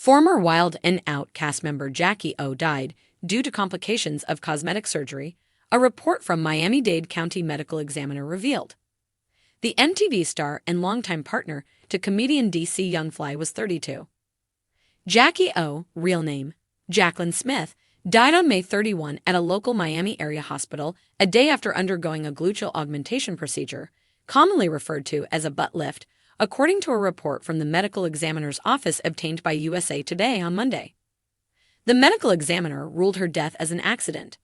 Former Wild 'N Out cast member Jackie O died due to complications of cosmetic surgery, a report from Miami-Dade County Medical Examiner revealed. The MTV star and longtime partner to comedian DC Youngfly was 32. Jackie O, real name Jacqueline Smith, died on May 31 at a local Miami area hospital a day after undergoing a gluteal augmentation procedure, commonly referred to as a butt lift, according to a report from the medical examiner's office obtained by USA Today on Monday. The medical examiner ruled her death as an accident.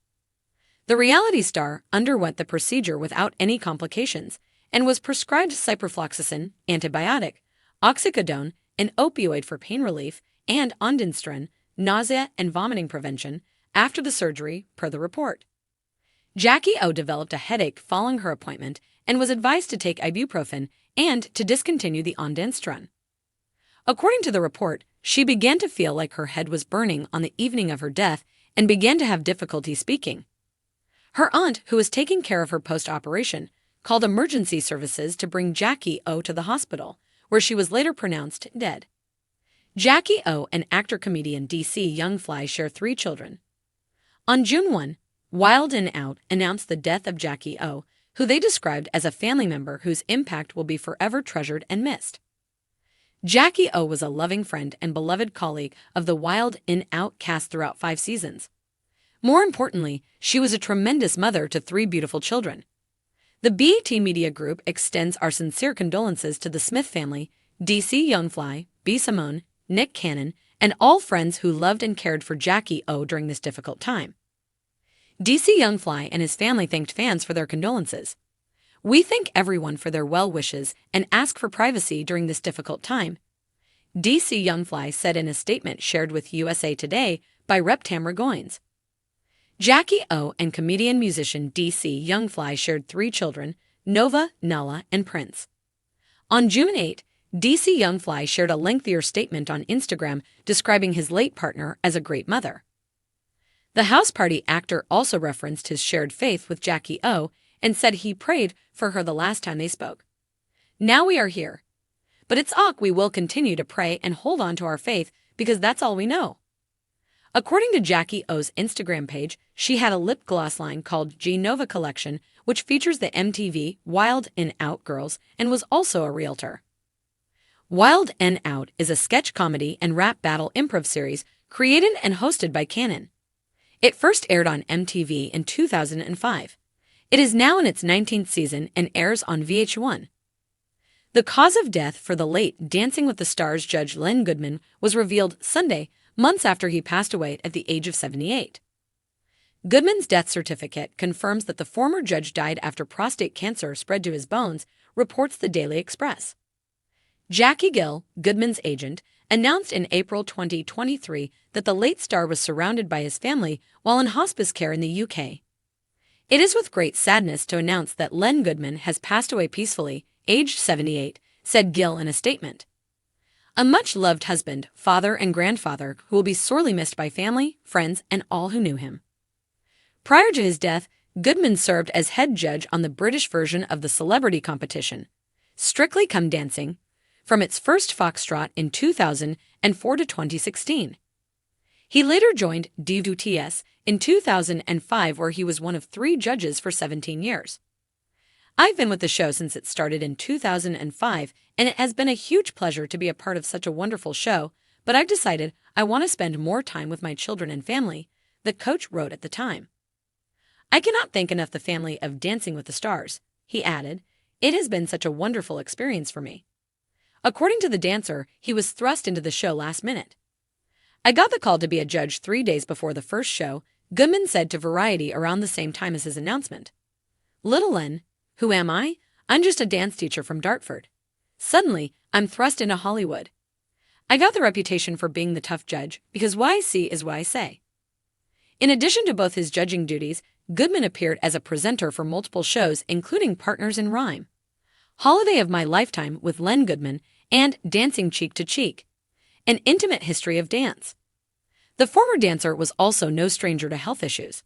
The reality star underwent the procedure without any complications and was prescribed ciprofloxacin, antibiotic, oxycodone, an opioid for pain relief, and ondansetron, nausea and vomiting prevention, after the surgery, per the report. Jackie O developed a headache following her appointment and was advised to take ibuprofen and to discontinue the ondansetron. According to the report, she began to feel like her head was burning on the evening of her death and began to have difficulty speaking. Her aunt, who was taking care of her post-operation, called emergency services to bring Jackie O to the hospital, where she was later pronounced dead. Jackie O and actor-comedian DC Youngfly share 3 children. On June 1, Wild 'N Out announced the death of Jackie O, who they described as a family member whose impact will be forever treasured and missed. Jackie O was a loving friend and beloved colleague of the Wild 'N Out cast throughout 5 seasons. More importantly, she was a tremendous mother to 3 beautiful children. The BET Media Group extends our sincere condolences to the Smith family, DC Youngfly, B. Simone, Nick Cannon, and all friends who loved and cared for Jackie O during this difficult time. DC Youngfly and his family thanked fans for their condolences. "We thank everyone for their well wishes and ask for privacy during this difficult time," DC Youngfly said in a statement shared with USA Today by Rep. Tamara Goins. Jackie O and comedian-musician DC Youngfly shared 3 children, Nova, Nala, and Prince. On June 8, DC Youngfly shared a lengthier statement on Instagram describing his late partner as a great mother. The house party actor also referenced his shared faith with Jackie O and said he prayed for her the last time they spoke. "Now we are here. But it's we will continue to pray and hold on to our faith because that's all we know." According to Jackie O's Instagram page, she had a lip gloss line called G Nova Collection, which features the MTV Wild 'N Out girls and was also a realtor. Wild 'N Out is a sketch comedy and rap battle improv series created and hosted by Cannon. It first aired on MTV in 2005. It is now in its 19th season and airs on VH1. The cause of death for the late Dancing with the Stars judge Len Goodman was revealed Sunday, months after he passed away at the age of 78. Goodman's death certificate confirms that the former judge died after prostate cancer spread to his bones, reports the Daily Express. Jackie Gill, Goodman's agent, announced in April 2023 that the late star was surrounded by his family while in hospice care in the UK. "It is with great sadness to announce that Len Goodman has passed away peacefully, aged 78, said Gill in a statement. "A much-loved husband, father, and grandfather who will be sorely missed by family, friends, and all who knew him." Prior to his death, Goodman served as head judge on the British version of the celebrity competition, Strictly Come Dancing, from its first Foxtrot in 2004 to 2016. He later joined DVTS in 2005, where he was one of 3 judges for 17 years. "I've been with the show since it started in 2005, and it has been a huge pleasure to be a part of such a wonderful show, but I've decided I want to spend more time with my children and family," the coach wrote at the time. "I cannot thank enough the family of Dancing with the Stars," he added. "It has been such a wonderful experience for me." According to the dancer, he was thrust into the show last minute. "I got the call to be a judge 3 days before the first show," Goodman said to Variety around the same time as his announcement. "Little Len, who am I? I'm just a dance teacher from Dartford. Suddenly, I'm thrust into Hollywood. I got the reputation for being the tough judge because what I see is what I say." In addition to both his judging duties, Goodman appeared as a presenter for multiple shows, including Partners in Rhyme, Holiday of My Lifetime with Len Goodman, and Dancing Cheek to Cheek, An Intimate History of Dance. The former dancer was also no stranger to health issues.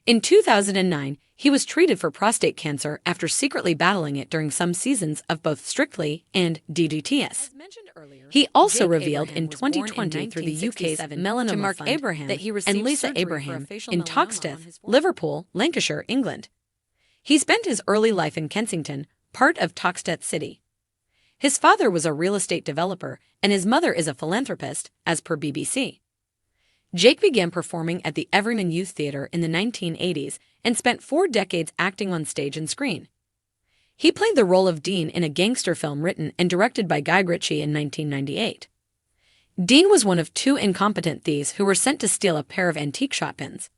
In 2009, He was treated for prostate cancer after secretly battling it during some seasons of both Strictly and DDTS. He also revealed in 2020 through the UK's Melanoma Mark Fund Abraham that he received and Lisa Abraham in Toxteth, Liverpool, Lancashire, England. He spent his early life in Kensington, part of Toxteth City. His father was a real estate developer and his mother is a philanthropist, as per BBC. Jake began performing at the Everyman Youth Theatre in the 1980s and spent 4 decades acting on stage and screen. He played the role of Dean in a gangster film written and directed by Guy Ritchie in 1998. Dean was one of 2 incompetent thieves who were sent to steal a pair of antique shot pins.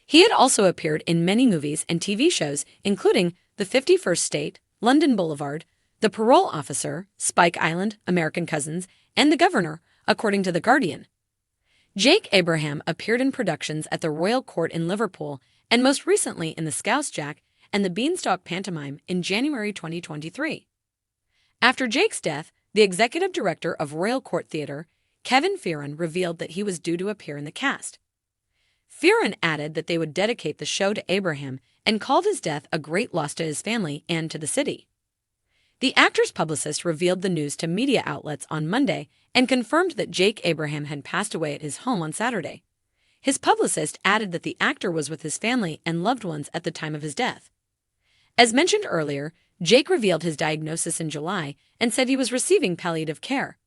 He had also appeared in many movies and TV shows, including The 51st State, London Boulevard, The Parole Officer, Spike Island, American Cousins, and The Governor, according to The Guardian. Jake Abraham appeared in productions at the Royal Court in Liverpool and most recently in The Scouse Jack and the Beanstalk pantomime in January 2023. After Jake's death, the executive director of Royal Court Theatre, Kevin Fearon, revealed that he was due to appear in the cast. Fearon added that they would dedicate the show to Abraham and called his death a great loss to his family and to the city. The actor's publicist revealed the news to media outlets on Monday and confirmed that Jake Abraham had passed away at his home on Saturday. His publicist added that the actor was with his family and loved ones at the time of his death. As mentioned earlier, Jake revealed his diagnosis in July and said he was receiving palliative care.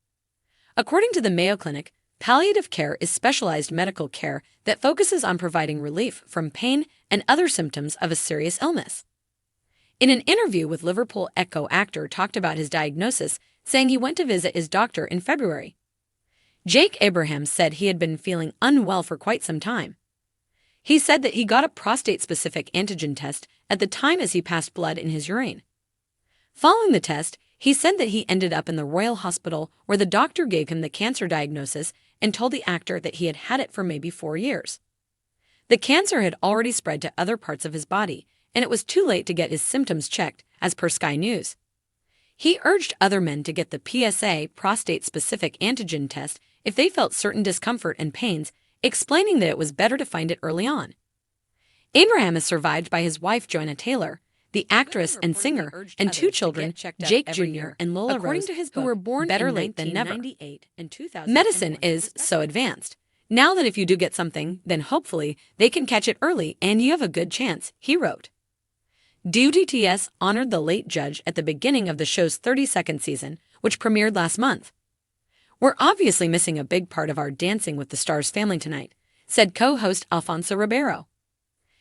According to the Mayo Clinic, palliative care is specialized medical care that focuses on providing relief from pain and other symptoms of a serious illness. In an interview with Liverpool Echo actor talked about his diagnosis, saying he went to visit his doctor in February. Jake Abraham said he had been feeling unwell for quite some time. He said that he got a prostate-specific antigen test at the time as he passed blood in his urine. Following the test, he said that he ended up in the Royal Hospital where the doctor gave him the cancer diagnosis and told the actor that he had had it for maybe 4 years. The cancer had already spread to other parts of his body, and it was too late to get his symptoms checked, as per Sky News. He urged other men to get the PSA prostate-specific antigen test if they felt certain discomfort and pains, explaining that it was better to find it early on. Abraham is survived by his wife Joanna Taylor, the actress and singer, and 2 children, Jake Jr. and Lola Rose, who were born better late than never. Medicine is so advanced. Now that if you do get something, then hopefully they can catch it early and you have a good chance, he wrote. DDTS honored the late judge at the beginning of the show's 32nd season, which premiered last month. "We're obviously missing a big part of our Dancing with the Stars family tonight," said co-host Alfonso Ribeiro.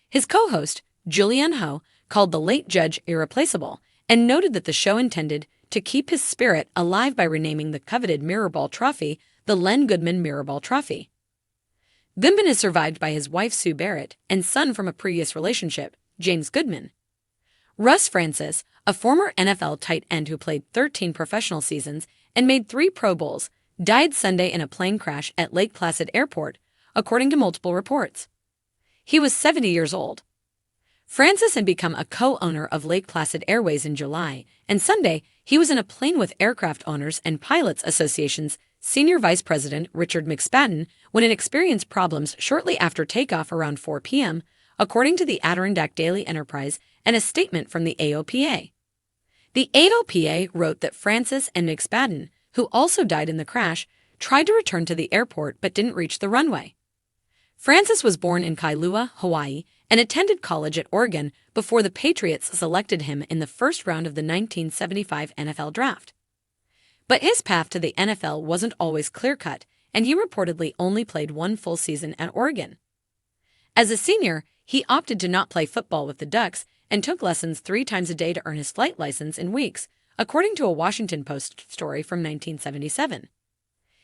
His co-host, Julianne Ho, called the late judge irreplaceable and noted that the show intended to keep his spirit alive by renaming the coveted Mirrorball Trophy the Len Goodman Mirrorball Trophy. Goodman is survived by his wife Sue Barrett and son from a previous relationship, James Goodman. Russ Francis, a former NFL tight end who played 13 professional seasons and made 3 Pro Bowls, died Sunday in a plane crash at Lake Placid Airport, according to multiple reports. He was 70 years old. Francis had become a co-owner of Lake Placid Airways in July, and Sunday he was in a plane with Aircraft Owners and Pilots Association's Senior Vice President Richard McSpadden when it experienced problems shortly after takeoff around 4 p.m., according to the Adirondack Daily Enterprise and a statement from the AOPA. The AOPA wrote that Francis and McSpadden, who also died in the crash, tried to return to the airport but didn't reach the runway. Francis was born in Kailua, Hawaii, and attended college at Oregon before the Patriots selected him in the first round of the 1975 NFL Draft. But his path to the NFL wasn't always clear-cut, and he reportedly only played 1 full season at Oregon. As a senior, he opted to not play football with the Ducks and took lessons 3 times a day to earn his flight license in weeks, according to a Washington Post story from 1977.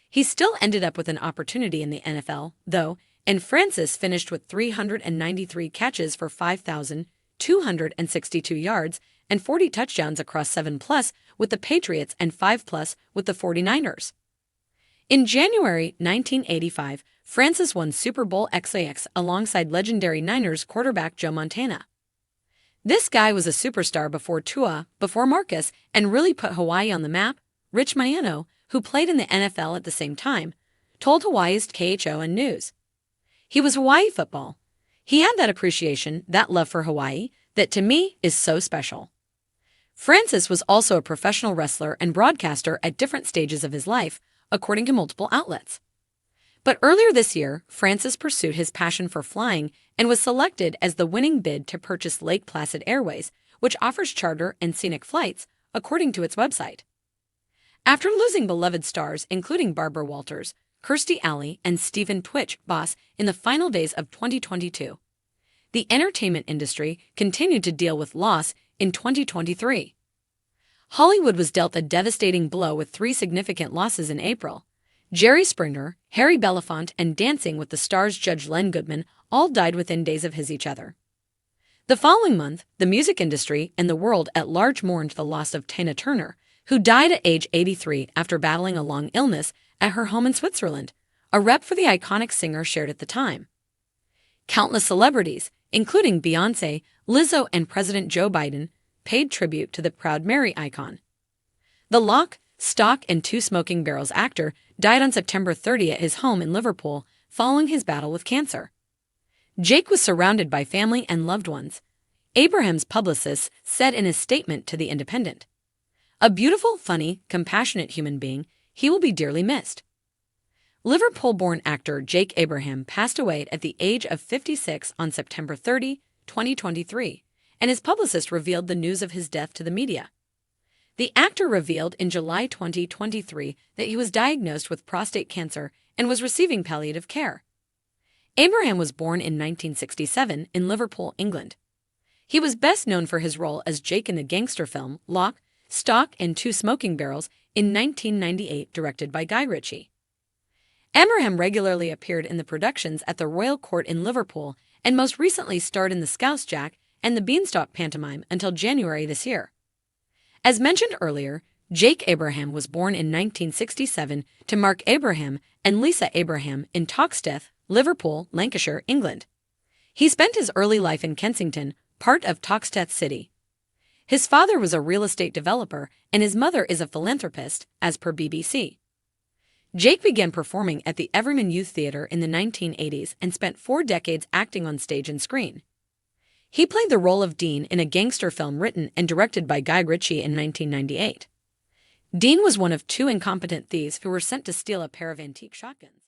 He still ended up with an opportunity in the NFL, though, and Francis finished with 393 catches for 5,262 yards and 40 touchdowns across 7+ with the Patriots and 5+ with the 49ers. In January 1985, Francis won Super Bowl XAX alongside legendary Niners quarterback Joe Montana. This guy was a superstar before Tua, before Marcus, and really put Hawaii on the map. Rich Maiano, who played in the NFL at the same time, told Hawaii's KHON News. He was Hawaii football. He had that appreciation, that love for Hawaii, that to me is so special. Francis was also a professional wrestler and broadcaster at different stages of his life, according to multiple outlets. But earlier this year, Francis pursued his passion for flying and was selected as the winning bid to purchase Lake Placid Airways, which offers charter and scenic flights, according to its website. After losing beloved stars including Barbara Walters, Kirstie Alley, and Stephen Twitch Boss in the final days of 2022, the entertainment industry continued to deal with loss in 2023. Hollywood was dealt a devastating blow with 3 significant losses in April. Jerry Springer, Harry Belafonte, and Dancing with the Stars judge Len Goodman all died within days of each other. The following month, the music industry and the world at large mourned the loss of Tina Turner, who died at age 83 after battling a long illness at her home in Switzerland, a rep for the iconic singer shared at the time. Countless celebrities, including Beyoncé, Lizzo, and President Joe Biden, paid tribute to the Proud Mary icon. The Lock, Stock, and Two Smoking Barrels actor died on September 30 at his home in Liverpool following his battle with cancer. Jake was surrounded by family and loved ones, Abraham's publicist said in his statement to The Independent. A beautiful, funny, compassionate human being, he will be dearly missed. Liverpool-born actor Jake Abraham passed away at the age of 56 on September 30, 2023, and his publicist revealed the news of his death to the media. The actor revealed in July 2023 that he was diagnosed with prostate cancer and was receiving palliative care. Abraham was born in 1967 in Liverpool, England. He was best known for his role as Jake in the gangster film Lock, Stock, and Two Smoking Barrels in 1998, directed by Guy Ritchie. Abraham regularly appeared in the productions at the Royal Court in Liverpool and most recently starred in the Scouse Jack and the Beanstalk pantomime until January this year. As mentioned earlier, Jake Abraham was born in 1967 to Mark Abraham and Lisa Abraham in Toxteth, Liverpool, Lancashire, England. He spent his early life in Kensington, part of Toxteth City. His father was a real estate developer and his mother is a philanthropist, as per BBC. Jake began performing at the Everyman Youth Theatre in the 1980s and spent 4 decades acting on stage and screen. He played the role of Dean in a gangster film written and directed by Guy Ritchie in 1998. Dean was one of 2 incompetent thieves who were sent to steal a pair of antique shotguns.